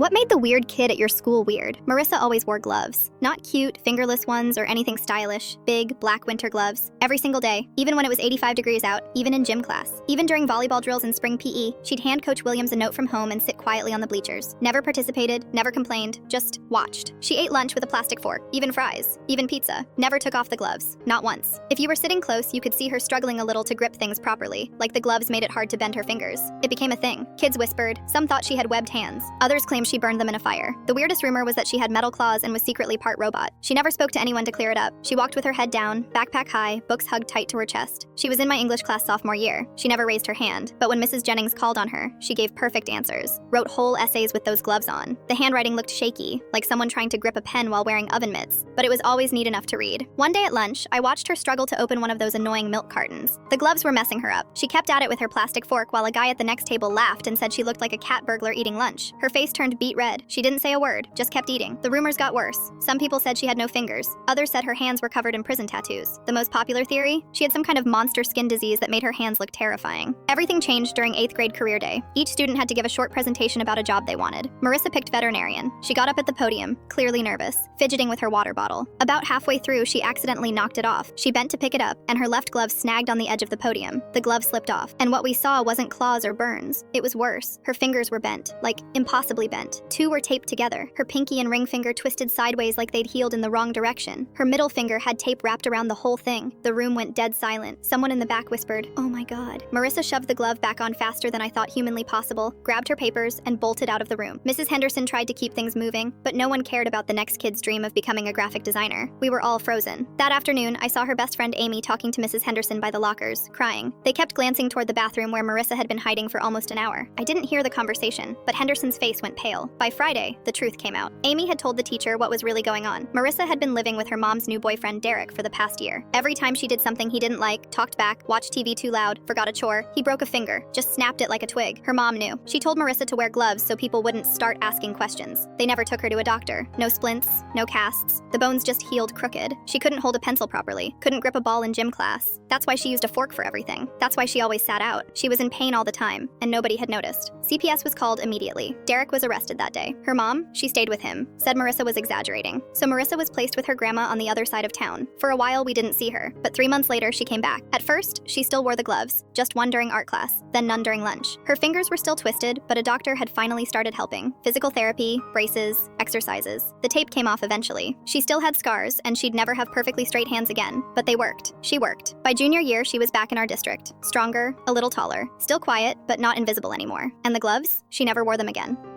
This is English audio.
What made the weird kid at your school weird? Marissa always wore gloves. Not cute, fingerless ones or anything stylish. Big, black winter gloves. Every single day. Even when it was 85 degrees out. Even in gym class. Even during volleyball drills and spring PE, she'd hand Coach Williams a note from home and sit quietly on the bleachers. Never participated, never complained, just watched. She ate lunch with a plastic fork. Even fries. Even pizza. Never took off the gloves. Not once. If you were sitting close, you could see her struggling a little to grip things properly. Like the gloves made it hard to bend her fingers. It became a thing. Kids whispered. Some thought she had webbed hands. Others claimed she burned them in a fire. The weirdest rumor was that she had metal claws and was secretly part robot. She never spoke to anyone to clear it up. She walked with her head down, backpack high, books hugged tight to her chest. She was in my English class sophomore year. She never raised her hand, but when Mrs. Jennings called on her, she gave perfect answers. Wrote whole essays with those gloves on. The handwriting looked shaky, like someone trying to grip a pen while wearing oven mitts, but it was always neat enough to read. One day at lunch, I watched her struggle to open one of those annoying milk cartons. The gloves were messing her up. She kept at it with her plastic fork while a guy at the next table laughed and said she looked like a cat burglar eating lunch. Her face turned beet red. She didn't say a word, just kept eating. The rumors got worse. Some people said she had no fingers. Others said her hands were covered in prison tattoos. The most popular theory? She had some kind of monster skin disease that made her hands look terrifying. Everything changed during 8th grade career day. Each student had to give a short presentation about a job they wanted. Marissa picked veterinarian. She got up at the podium, clearly nervous, fidgeting with her water bottle. About halfway through, she accidentally knocked it off. She bent to pick it up, and her left glove snagged on the edge of the podium. The glove slipped off, and what we saw wasn't claws or burns. It was worse. Her fingers were bent, like impossibly bent. Two were taped together. Her pinky and ring finger twisted sideways like they'd healed in the wrong direction. Her middle finger had tape wrapped around the whole thing. The room went dead silent. Someone in the back whispered, "Oh my God." Marissa shoved the glove back on faster than I thought humanly possible, grabbed her papers, and bolted out of the room. Mrs. Henderson tried to keep things moving, but no one cared about the next kid's dream of becoming a graphic designer. We were all frozen. That afternoon, I saw her best friend Amy talking to Mrs. Henderson by the lockers, crying. They kept glancing toward the bathroom where Marissa had been hiding for almost an hour. I didn't hear the conversation, but Henderson's face went pale. By Friday, the truth came out. Amy had told the teacher what was really going on. Marissa had been living with her mom's new boyfriend, Derek, for the past year. Every time she did something he didn't like, talked back, watched TV too loud, forgot a chore, he broke a finger, just snapped it like a twig. Her mom knew. She told Marissa to wear gloves so people wouldn't start asking questions. They never took her to a doctor. No splints, no casts. The bones just healed crooked. She couldn't hold a pencil properly, couldn't grip a ball in gym class. That's why she used a fork for everything. That's why she always sat out. She was in pain all the time, and nobody had noticed. CPS was called immediately. Derek was arrested that day. Her mom, she stayed with him, said Marissa was exaggerating. So Marissa was placed with her grandma on the other side of town. For a while, we didn't see her, but 3 months later, she came back. At first, she still wore the gloves, just one during art class, then none during lunch. Her fingers were still twisted, but a doctor had finally started helping. Physical therapy, braces, exercises. The tape came off eventually. She still had scars, and she'd never have perfectly straight hands again, but they worked. She worked. By junior year, she was back in our district. Stronger, a little taller, still quiet, but not invisible anymore. And the gloves? She never wore them again.